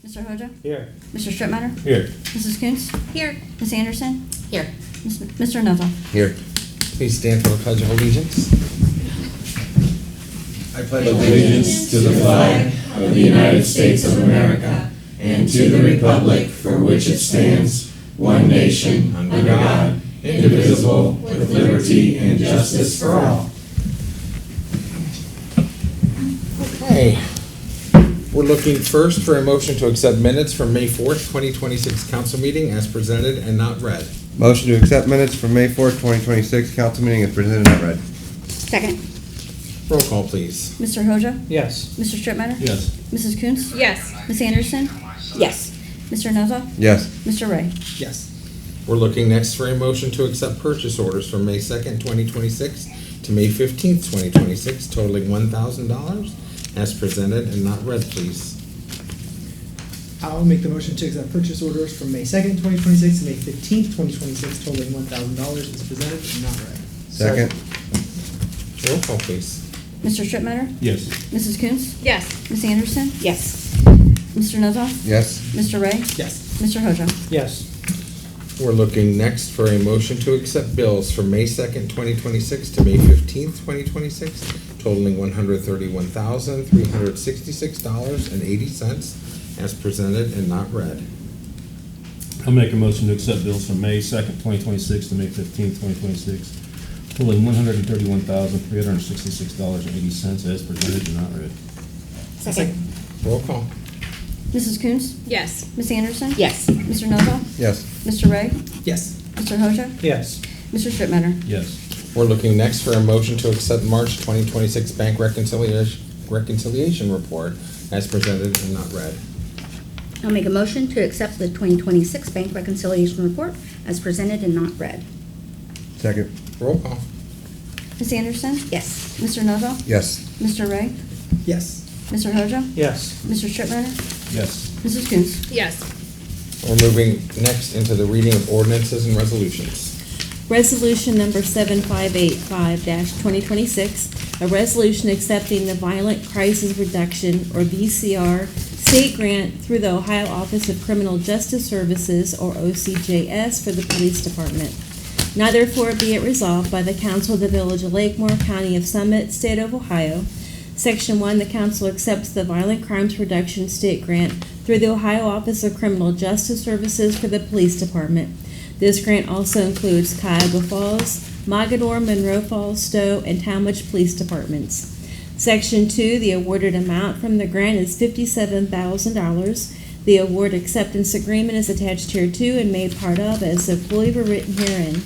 Mr. Hoja? Here. Mr. Strittmatter? Here. Mrs. Coons? Here. Ms. Anderson? Here. Mr. Nuzzo? Here. Please stand for the Pledge of Allegiance. I pledge allegiance to the flag of the United States of America and to the republic for which it stands, one nation, under God, indivisible, with liberty and justice for all. Okay. We're looking first for a motion to accept minutes from May 4th, 2026 council meeting as presented and not read. Motion to accept minutes from May 4th, 2026 council meeting is presented and not read. Second. Roll call, please. Mr. Hoja? Yes. Mr. Strittmatter? Yes. Mrs. Coons? Yes. Ms. Anderson? Yes. Mr. Nuzzo? Yes. Mr. Ray? Yes. We're looking next for a motion to accept purchase orders from May 2nd, 2026 to May 15th, 2026 totaling $1,000 as presented and not read, please. I'll make the motion to accept purchase orders from May 2nd, 2026 to May 15th, 2026 totaling $1,000 as presented and not read. Second. Roll call, please. Mr. Strittmatter? Yes. Mrs. Coons? Yes. Ms. Anderson? Yes. Mr. Nuzzo? Yes. Mr. Ray? Yes. Mr. Hoja? Yes. We're looking next for a motion to accept bills from May 2nd, 2026 to May 15th, 2026 totaling $131,366.80 as presented and not read. I'll make a motion to accept bills from May 2nd, 2026 to May 15th, 2026, totaling $131,366.80 as presented and not read. Second. Roll call. Mrs. Coons? Yes. Ms. Anderson? Yes. Mr. Nuzzo? Yes. Mr. Ray? Yes. Mr. Hoja? Yes. Mr. Strittmatter? Yes. We're looking next for a motion to accept March 2026 bank reconciliation report as presented and not read. I'll make a motion to accept the 2026 bank reconciliation report as presented and not read. Second. Roll call. Ms. Anderson? Yes. Mr. Nuzzo? Yes. Mr. Ray? Yes. Mr. Hoja? Yes. Mr. Strittmatter? Yes. Mrs. Coons? Yes. We're moving next into the reading of ordinances and resolutions. Resolution number 7585-2026, a resolution accepting the Violent Crisis Reduction, or VCR, state grant through the Ohio Office of Criminal Justice Services, or OCJS, for the Police Department. Now therefore be it resolved by the Council of the Village of Lakemore, County of Summit, State of Ohio. Section 1, the council accepts the Violent Crimes Reduction State Grant through the Ohio Office of Criminal Justice Services for the Police Department. This grant also includes Cuyahoga Falls, Mogadore, Monroe Falls, Stowe, and Talmadge Police Departments. Section 2, the awarded amount from the grant is $57,000. The award acceptance agreement is attached here to and made part of as so fully written herein.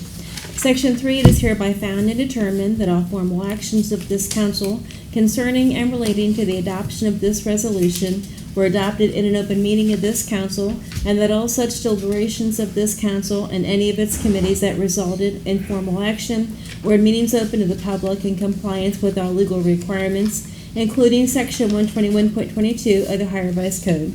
Section 3, it is hereby found and determined that all formal actions of this council concerning and relating to the adoption of this resolution were adopted in an open meeting of this council, and that all such deliberations of this council and any of its committees that resulted in formal action were in meetings open to the public in compliance with all legal requirements, including Section 121.22 of the Ohio Revised Code.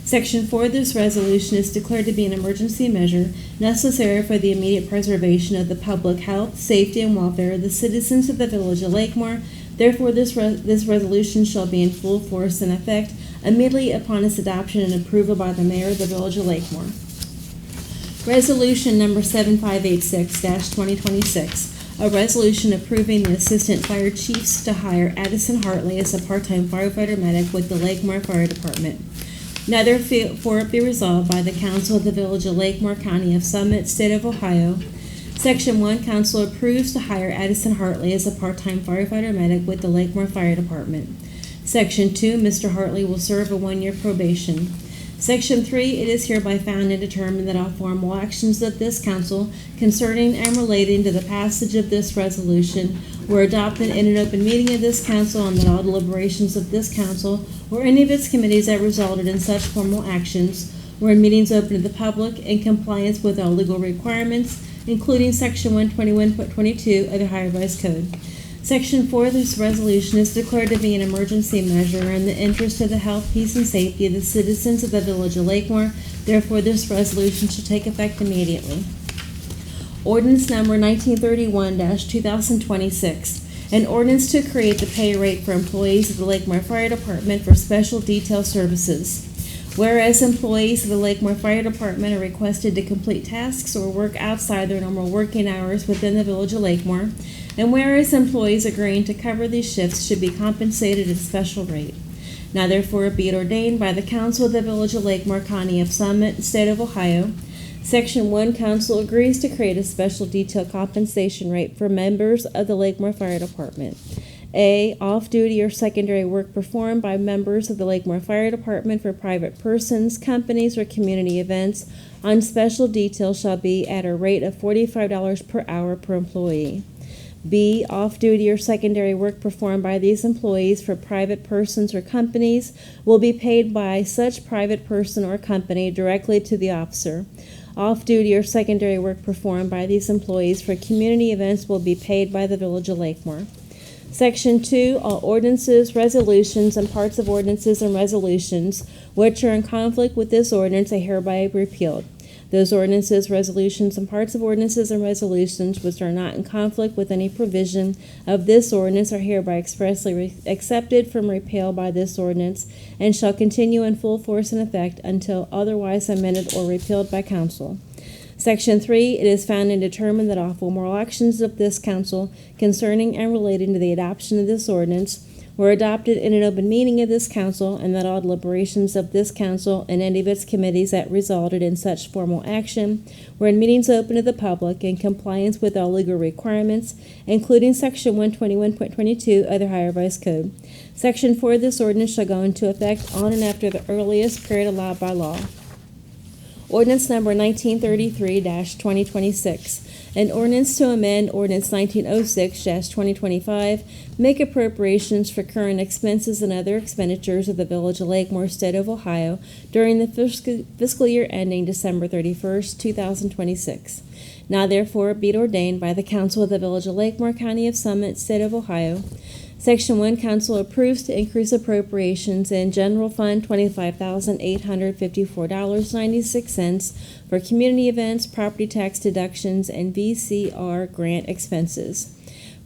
Section 4 of this resolution is declared to be an emergency measure necessary for the immediate preservation of the public health, safety, and welfare of the citizens of the Village of Lakemore. Therefore, this resolution shall be in full force and effect immediately upon its adoption and approval by the mayor of the Village of Lakemore. Resolution number 7586-2026, a resolution approving the assistant fire chiefs to hire Addison Hartley as a part-time firefighter medic with the Lakemore Fire Department. Now therefore it be resolved by the Council of the Village of Lakemore, County of Summit, State of Ohio. Section 1, council approves to hire Addison Hartley as a part-time firefighter medic with the Lakemore Fire Department. Section 2, Mr. Hartley will serve a 1-year probation. Section 3, it is hereby found and determined that all formal actions of this council concerning and relating to the passage of this resolution were adopted in an open meeting of this council, and that all deliberations of this council or any of its committees that resulted in such formal actions were in meetings open to the public in compliance with all legal requirements, including Section 121.22 of the Ohio Revised Code. Section 4 of this resolution is declared to be an emergency measure in the interest of the health, peace, and safety of the citizens of the Village of Lakemore. Therefore, this resolution should take effect immediately. Ordinance number 1931-2026, an ordinance to create the pay rate for employees of the Lakemore Fire Department for special detail services. Whereas employees of the Lakemore Fire Department are requested to complete tasks or work outside their normal working hours within the Village of Lakemore, and whereas employees agreeing to cover these shifts should be compensated at a special rate. Now therefore be it ordained by the Council of the Village of Lakemore, County of Summit, State of Ohio. Section 1, Council agrees to create a special detail compensation rate for members of the Lakemore Fire Department. A, off-duty or secondary work performed by members of the Lakemore Fire Department for private persons, companies, or community events on special detail shall be at a rate of $45 per hour per employee. B, off-duty or secondary work performed by these employees for private persons or companies will be paid by such private person or company directly to the officer. Off-duty or secondary work performed by these employees for community events will be paid by the Village of Lakemore. Section 2, all ordinances, resolutions, and parts of ordinances and resolutions which are in conflict with this ordinance are hereby repealed. Those ordinances, resolutions, and parts of ordinances and resolutions which are not in conflict with any provision of this ordinance are hereby expressly accepted from repeal by this ordinance and shall continue in full force and effect until otherwise amended or repealed by council. Section 3, it is found and determined that all moral actions of this council concerning and relating to the adoption of this ordinance were adopted in an open meeting of this council, and that all deliberations of this council and any of its committees that resulted in such formal action were in meetings open to the public in compliance with all legal requirements, including Section 121.22 of the Ohio Revised Code. Section 4 of this ordinance shall go into effect on and after the earliest period allowed by law. Ordinance number 1933-2026. An ordinance to amend ordinance 1906-2025, make appropriations for current expenses and other expenditures of the Village of Lakemore, State of Ohio, during the fiscal year ending December 31st, 2026. Now therefore be it ordained by the Council of the Village of Lakemore, County of Summit, State of Ohio. Section 1, Council approves to increase appropriations in General Fund $25,854.96 for community events, property tax deductions, and VCR grant expenses.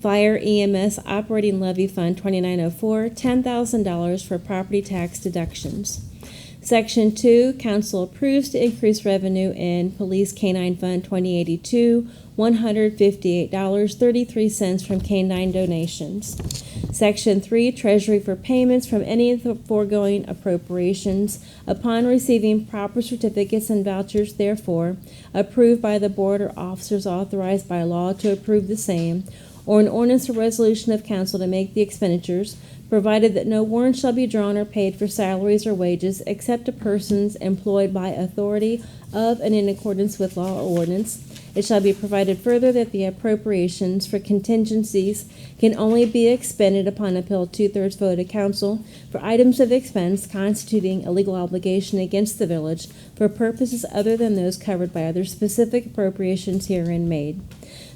Fire EMS Operating Levy Fund 2904, $10,000 for property tax deductions. Section 2, Council approves to increase revenue in Police K-9 Fund 2082, $158.33 from K-9 donations. Section 3, Treasury for payments from any of the foregoing appropriations upon receiving proper certificates and vouchers, therefore, approved by the board or officers authorized by law to approve the same, or an ordinance or resolution of council to make the expenditures, provided that no warrant shall be drawn or paid for salaries or wages except to persons employed by authority of and in accordance with law or ordinance. It shall be provided further that the appropriations for contingencies can only be expended upon appeal 2/3 vote of council for items of expense constituting a legal obligation against the village for purposes other than those covered by other specific appropriations herein made.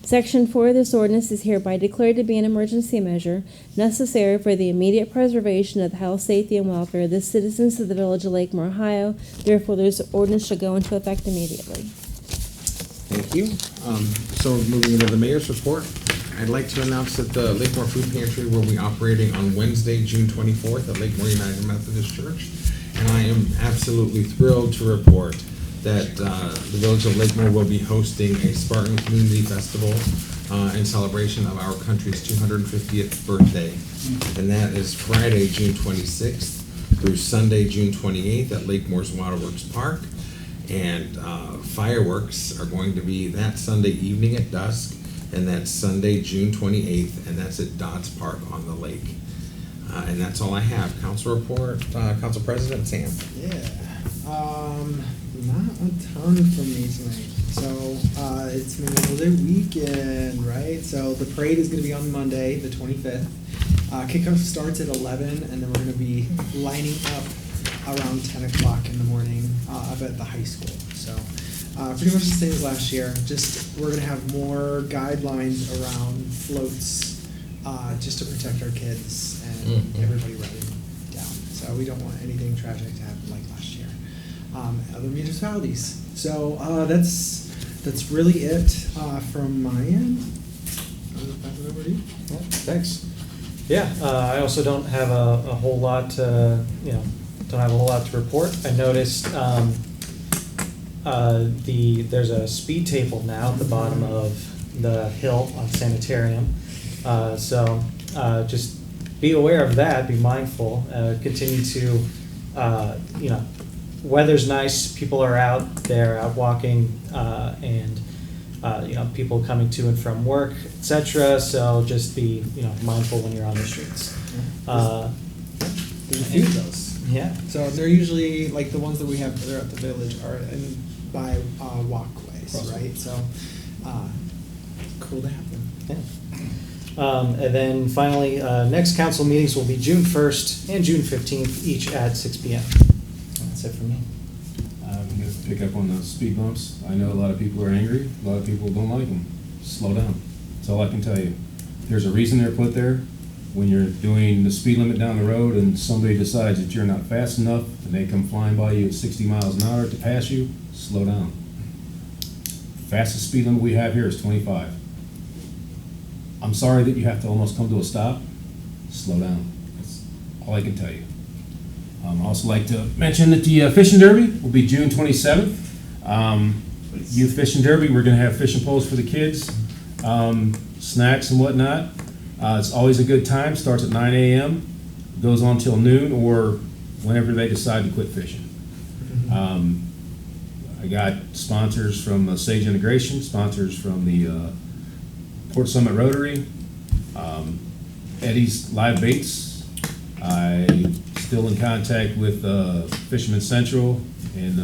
Section 4 of this ordinance is hereby declared to be an emergency measure necessary for the immediate preservation of the health, safety, and welfare of the citizens of the Village of Lakemore, Ohio. Therefore, this ordinance shall go into effect immediately. Thank you. So moving into the mayor's report, I'd like to announce that the Lakemore Food Pantry will be operating on Wednesday, June 24th at Lakemore United Methodist Church. And I am absolutely thrilled to report that the Village of Lakemore will be hosting a Spartan Community Festival in celebration of our country's 250th birthday. And that is Friday, June 26th through Sunday, June 28th at Lakemore's Waterworks Park. And fireworks are going to be that Sunday evening at dusk, and that's Sunday, June 28th, and that's at Dodds Park on the lake. And that's all I have. Council report, Council President Sam. Yeah, not a ton from me tonight. So, it's Memorial Day weekend, right? So the parade is gonna be on Monday, the 25th. Kickoff starts at 11, and then we're gonna be lining up around 10 o'clock in the morning, up at the high school. So, pretty much the same as last year, just, we're gonna have more guidelines around floats, just to protect our kids and everybody riding down. So we don't want anything tragic to happen like last year. Other municipalities. So, that's really it, from my end. I'll just pass it over to you. Thanks. Yeah, I also don't have a whole lot to, don't have a whole lot to report. I noticed there's a speed table now at the bottom of the hill on Sanitarium. So just be aware of that, be mindful, continue to, weather's nice, people are out there, out walking, and people coming to and from work, etc. So just be, mindful when you're on the streets. There's a few of those. Yeah. So they're usually, like the ones that we have there at the village are by walkways, Awesome. right? So, cool to have them. Yeah. And then finally, next council meetings will be June 1st and June 15th, each at 6 p.m. That's it for me. I'm going to pick up on the speed bumps. I know a lot of people are angry. A lot of people don't like them. Slow down. That's all I can tell you. There's a reason they're put there. When you're doing the speed limit down the road and somebody decides that you're not fast enough and they come flying by you at 60 miles an hour to pass you, slow down. Fastest speed limit we have here is 25. I'm sorry that you have to almost come to a stop. Slow down. That's all I can tell you. I'd also like to mention that the fishing derby will be June 27th. Youth fishing derby, we're going to have fishing poles for the kids, snacks and whatnot. It's always a good time. Starts at 9 a.m., goes on till noon or whenever they decide to quit fishing. I got sponsors from Sage Integration, sponsors from the Port Summit Rotary, Eddie's Live Baits. I'm still in contact with Fisherman Central and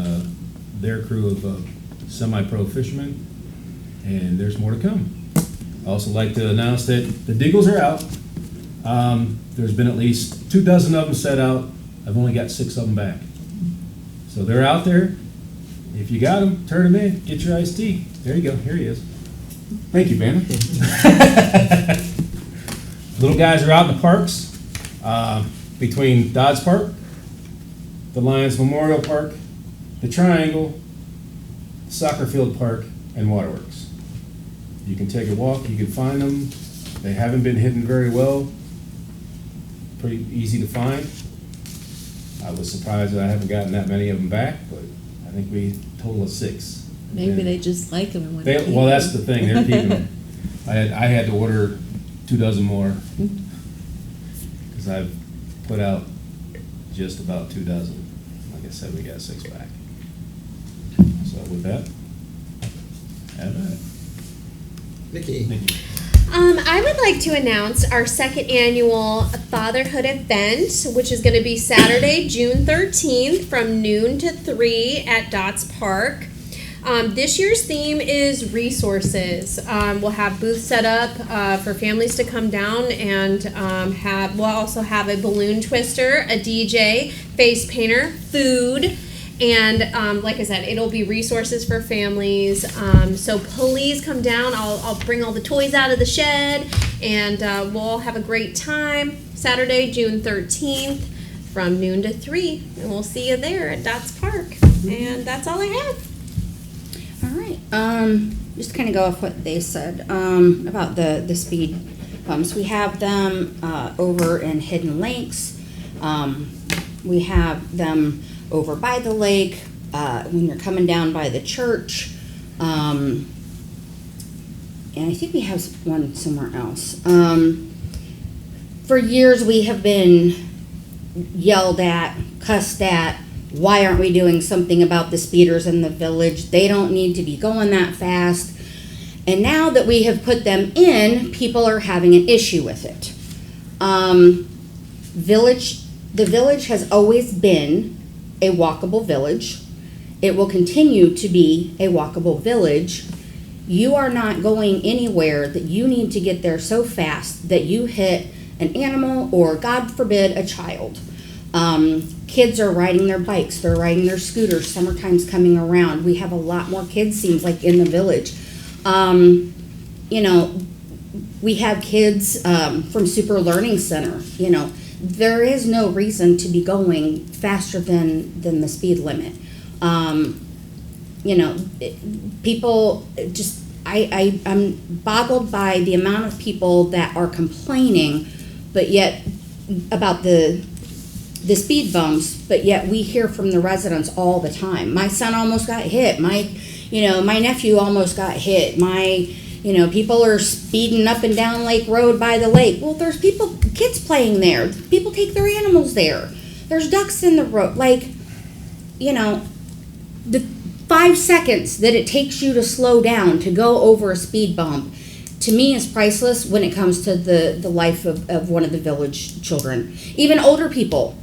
their crew of semi-pro fishermen, and there's more to come. I also like to announce that the Deagles are out. There's been at least 24 of them set out. I've only got 6 of them back. So they're out there. If you got them, turn them in. Get your iced tea. There you go. Here he is. Thank you, Vanna. Little guys are out in the parks between Dodds Park, the Lions Memorial Park, the Triangle, Soccer Field Park, and Waterworks. You can take a walk, you can find them. They haven't been hidden very well. Pretty easy to find. I was surprised that I haven't gotten that many of them back, but I think we total of 6. Maybe And they just like them and want to keep well, that's them. the thing, they're keeping them. I had to order 24 more because I've put out just about 24. Like I said, we got 6 back. So with that, have at it. Nikki. Thank you. I would like to announce our second annual fatherhood event, which is going to be Saturday, June 13th from noon to 3 at Dots Park. This year's theme is resources. We'll have booths set up for families to come down and we'll also have a balloon twister, a DJ, face painter, food, and like I said, it'll be resources for families. So please come down. I'll bring all the toys out of the shed, and we'll all have a great time. Saturday, June 13th, from noon to 3, and we'll see you there at Dots Park. And that's all I have. All right, just kind of go off what they said about the speed bumps. We have them over in Hidden Lakes. We have them over by the lake, when you're coming down by the church. And I think we have one somewhere else. For years we have been yelled at, cussed at. Why aren't we doing something about the speeders in the village? They don't need to be going that fast. And now that we have put them in, people are having an issue with it. The village has always been a walkable village. It will continue to be a walkable village. You are not going anywhere that you need to get there so fast that you hit an animal or, God forbid, a child. Kids are riding their bikes, they're riding their scooters, summertime's coming around. We have a lot more kids, seems like, in the village. We have kids from Super Learning Center. There is no reason to be going faster than the speed limit. People just, I'm boggled by the amount of people that are complaining, but yet about the the speed bumps, but yet we hear from the residents all the time. My son almost got hit. My nephew almost got hit. People are speeding up and down Lake Road by the lake. Well, there's kids playing there. People take their animals there. There's ducks in the road. The 5 seconds that it takes you to slow down to go over a speed bump, to me, is priceless when it comes to the life of one of the village children. Even older people,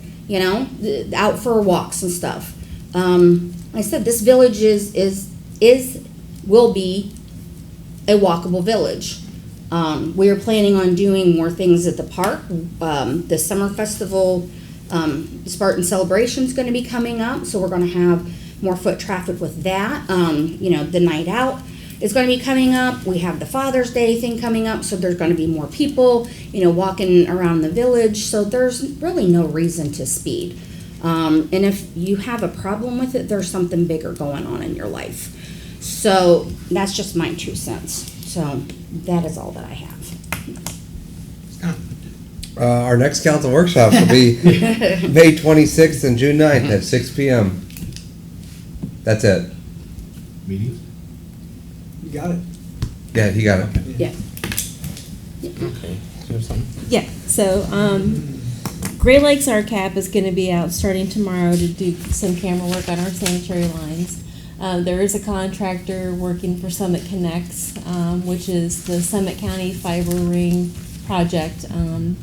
out for walks and stuff. Like I said, this village will be a walkable village. We are planning on doing more things at the park. The summer festival, Spartan Celebration is going to be coming up, so we're going to have more foot traffic with that. The night out is going to be coming up. We have the Father's Day thing coming up, so there's going to be more people, walking around the village. So there's really no reason to speed. And if you have a problem with it, there's something bigger going on in your life. So that's just my 2 cents. So that is all that I have. Our next council workshops will be May 26th and June 9th at 6 p.m. That's it. Meetings? You got it. Yeah, he got it. Yeah. Okay. Do you have something? Yeah, so, Great Lakes RCAP is gonna be out starting tomorrow to do some camera work on our sanitary lines. There is a contractor working for Summit Connects, which is the Summit County Fiber Ring project.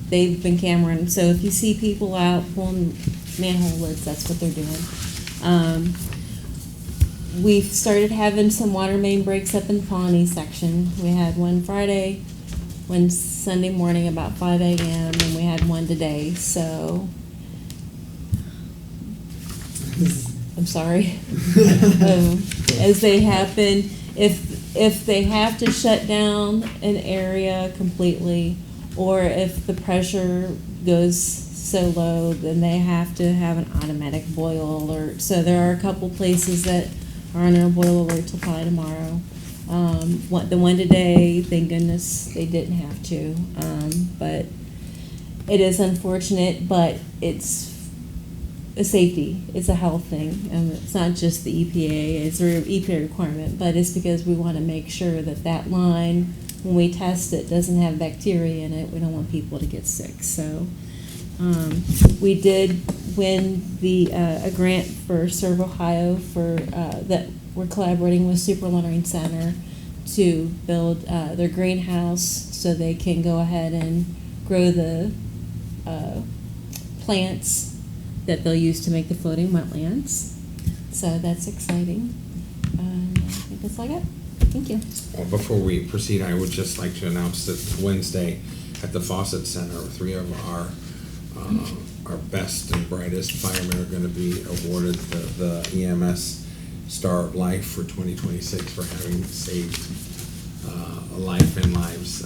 They've been cameraing, so if you see people out pulling manhole lids, that's what they're doing. We've started having some water main breaks up in Pawnee section. We had one Friday, one Sunday morning about 5 a.m., and we had one today, so I'm sorry. As they happen, if they have to shut down an area completely, or if the pressure goes so low, then they have to have an automatic boil alert. So there are a couple places that are on our boil alert till probably tomorrow. The one today, thank goodness they didn't have to. But it is unfortunate, but it's a safety, it's a health thing. It's not just the EPA, it's an EPA requirement, but it's because we want to make sure that line, when we test it, doesn't have bacteria in it. We don't want people to get sick. So we did win a grant for Serve Ohio for that we're collaborating with Super Learning Center to build their greenhouse so they can go ahead and grow the plants that they'll use to make the floating wetlands. So that's exciting. I think that's all I got. Thank you. Well, before we proceed, I would just like to announce that Wednesday at the Fawcett Center, 3 of our best and brightest firemen are going to be awarded the EMS Star of Life for 2026 for having saved a life and lives.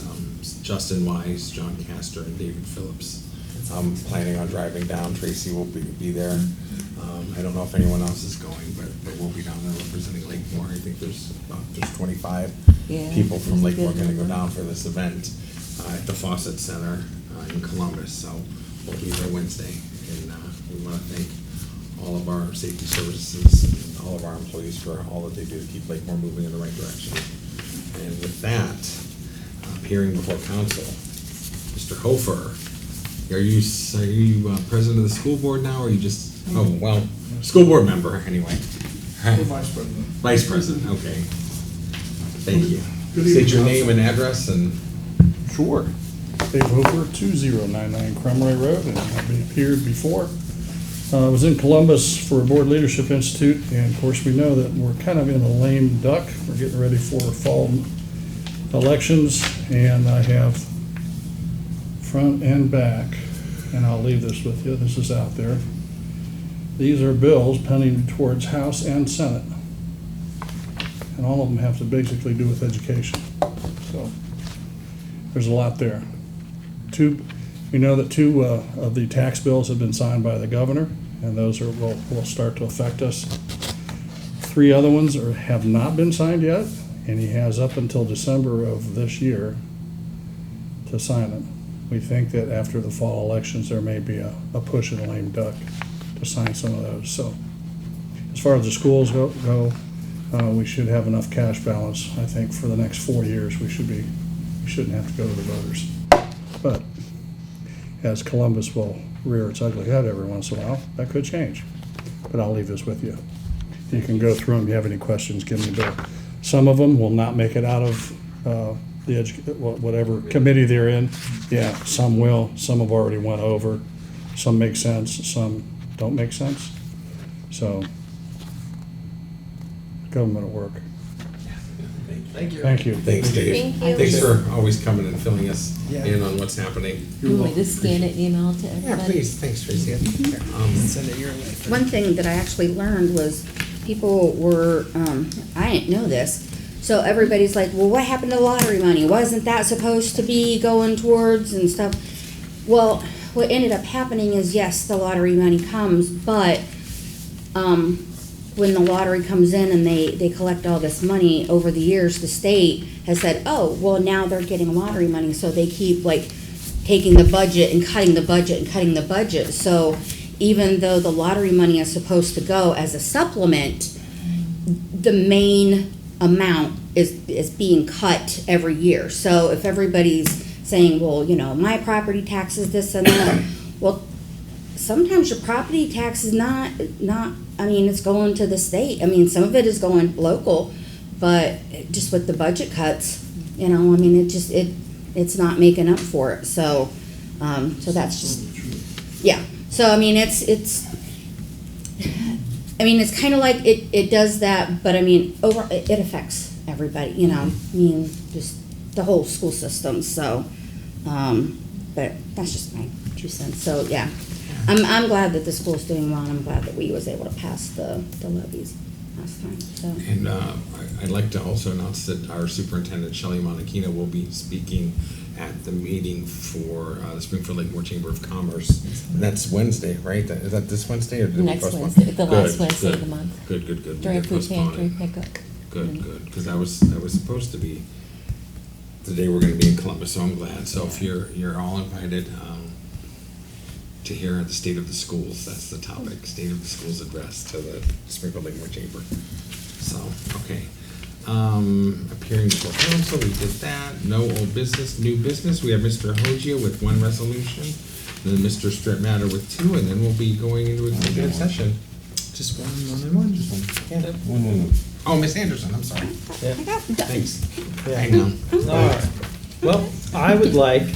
Justin Wise, John Castor, and David Phillips. I'm planning on driving down. Tracy will be there. I don't know if anyone else is going, but we'll be down there representing Lakemore. I think there's 25 people from Lakemore going to go down for this event at the Fawcett Center in Columbus. So we'll be there Wednesday, and we want to thank all of our safety services and all of our employees for all that they do to keep Lakemore moving in the right direction. And with that, hearing before council, Mr. Hofer, are you president of the school board now, or are you just, school board member anyway? Vice president. Vice president, okay. Thank you. State your name and address and. Sure. Dave Hofer, 2099 Crumray Road, and I've appeared before. I was in Columbus for a Board Leadership Institute, and of course we know that we're kind of in a lame duck. We're getting ready for fall elections, and I have front and back, and I'll leave this with you. This is out there. These are bills pending towards House and Senate, and all of them have to basically do with education. So there's a lot there. We know that 2 of the tax bills have been signed by the governor, and those will start to affect us. 3 other ones have not been signed yet, and he has up until December of this year to sign them. we think that after the fall elections, there may be a push of the lame duck to sign some of those. So as far as the schools go, we should have enough cash balance, I think, for the next 4 years. We shouldn't have to go to the voters. But as Columbus will rear its ugly head every once in a while, that could change. But I'll leave this with you. You can go through them. If you have any questions, give me a bill. Some of them will not make it out of whatever committee they're in. Yeah, some will. Some have already went over. Some make sense. Some don't make sense. So, government at work. Thank you. Thank you. Thanks, Dave. Thank you. Thanks for always coming and filling us Yeah. in on what's happening. You want me to scan it and email it to Yeah, everybody? please, thanks, Tracy. Send it your way. One thing that I actually learned was people were, I didn't know this, so everybody's like, well, what happened to lottery money? Wasn't that supposed to be going towards and stuff? Well, what ended up happening is, yes, the lottery money comes, but when the lottery comes in and they collect all this money over the years, the state has said, oh, well, now they're getting lottery money, so they keep like taking the budget and cutting the budget and cutting the budget. So even though the lottery money is supposed to go as a supplement, the main amount is being cut every year. So if everybody's saying, well, you know, my property tax is this and that, well, sometimes your property tax is not, I mean, it's going to the state. I mean, some of it is going local, but just with the budget cuts, you know, I mean, it's not making up for it. So, so that's just, yeah. So, I mean, it's kind of like it does that, but I mean, it affects everybody, you know, I mean, just the whole school system. So, but that's just my 2 cents. So, yeah. I'm glad that the school's doing well, and I'm glad that we was able to pass the levies last time, so. And I'd like to also announce that our superintendent, Shelley Monachino, will be speaking at the meeting for the Springfield Lakemore Chamber of Commerce. And that's Wednesday, right? Is that this Wednesday, or did we Next postpone? Wednesday, the last Good, Wednesday of good, the month. Good. We During did food postpone pantry it. pickup. Good, because that was supposed to be the day we're gonna be in Columbus, so I'm glad. So if you're all invited, to hear the state of the schools, that's the topic, state of the schools address to the Springfield Lakemore Chamber. So, okay. Appearing before council, we did that. No old business, new business. We have Mr. Hogia with 1 resolution, then Mr. Strittmatter with 2, and then we'll be going into executive session. Just one and one. Just one. Yeah. One. Oh, Miss Anderson, I'm sorry. Yeah. Thanks. Yeah. Hang on. All right. Well, I would like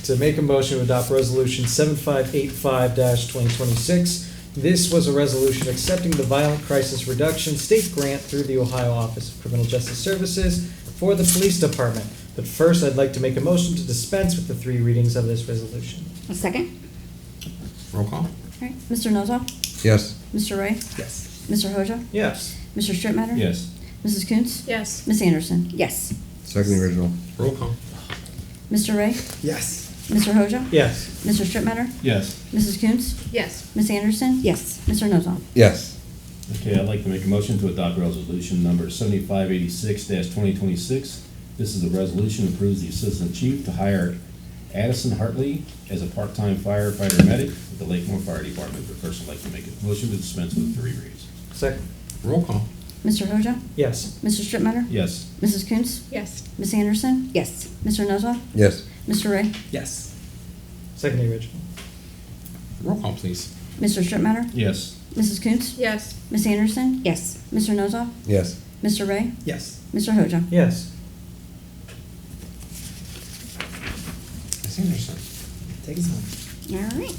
to make a motion to adopt Resolution 7585-2026. This was a resolution accepting the Violent Crisis Reduction State Grant through the Ohio Office of Criminal Justice Services for the Police Department. But first, I'd like to make a motion to dispense with the 3 readings of this resolution. A second? Roll call. All right, Mr. Nozo? Yes. Mr. Ray? Yes. Mr. Hoja? Yes. Mr. Strittmatter? Yes. Mrs. Coontz? Yes. Miss Anderson? Yes. Second original. Roll call. Mr. Ray? Yes. Mr. Hoja? Yes. Mr. Strittmatter? Yes. Mrs. Coontz? Yes. Miss Anderson? Yes. Mr. Nozo? Yes. Okay, I'd like to make a motion to adopt resolution number 7586-2026. This is a resolution that approves the assistant chief to hire Addison Hartley as a part-time firefighter medic with the Lakemore Fire Department. But first, I'd like to make a motion to dispense with 3 readings. Second. Roll call. Mr. Hoja? Yes. Mr. Strittmatter? Yes. Mrs. Coontz? Yes. Miss Anderson? Yes. Mr. Nozo? Yes. Mr. Ray? Yes. Second the original. Roll call, please. Mr. Strittmatter? Yes. Mrs. Coontz? Yes. Miss Anderson? Yes. Mr. Nozo? Yes. Mr. Ray? Yes. Mr. Hoja? Yes. Miss Anderson. Take us home. All right.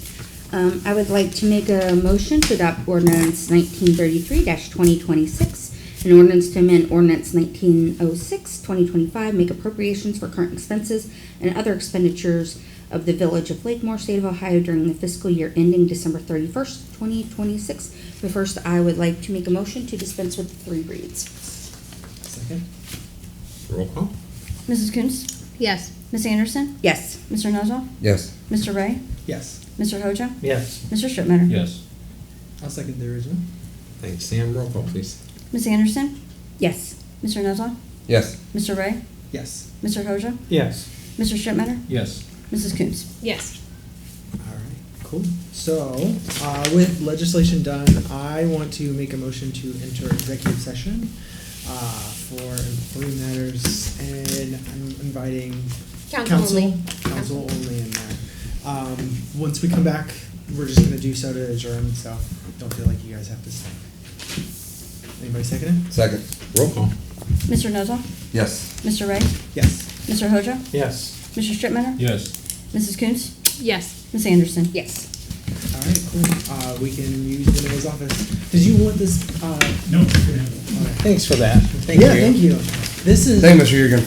I would like to make a motion to adopt ordinance 1933-2026, an ordinance to amend ordinance 1906-2025, make appropriations for current expenses and other expenditures of the Village of Lakemore, State of Ohio during the fiscal year ending December 31st, 2026. But first, I would like to make a motion to dispense with the 3 reads. Second. Roll call. Mrs. Coontz? Yes. Miss Anderson? Yes. Mr. Nozo? Yes. Mr. Ray? Yes. Mr. Hoja? Yes. Mr. Strittmatter? Yes. I'll second the original. Thanks, Sam. Roll call, please. Miss Anderson? Yes. Mr. Nozo? Yes. Mr. Ray? Yes. Mr. Hoja? Yes. Mr. Strittmatter? Yes. Mrs. Coontz? Yes. All right, cool. So, with legislation done, I want to make a motion to enter executive session for three matters, and I'm inviting Council only. Council only in there. Once we come back, we're just gonna do so to adjourn, so don't feel like you guys have to stay. Anybody second it? Second. Roll call. Mr. Nuzzo? Yes. Mr. Ray? Yes. Mr. Hojo? Yes. Mr. Strittmatter? Yes. Mrs. Coontz? Yes. Ms. Anderson? Yes. All right, cool. We can use the mayor's office. Did you want this? No. Okay. Thanks for that. Thank Yeah, you. thank you. This is. Thank you, Mr. Yeager.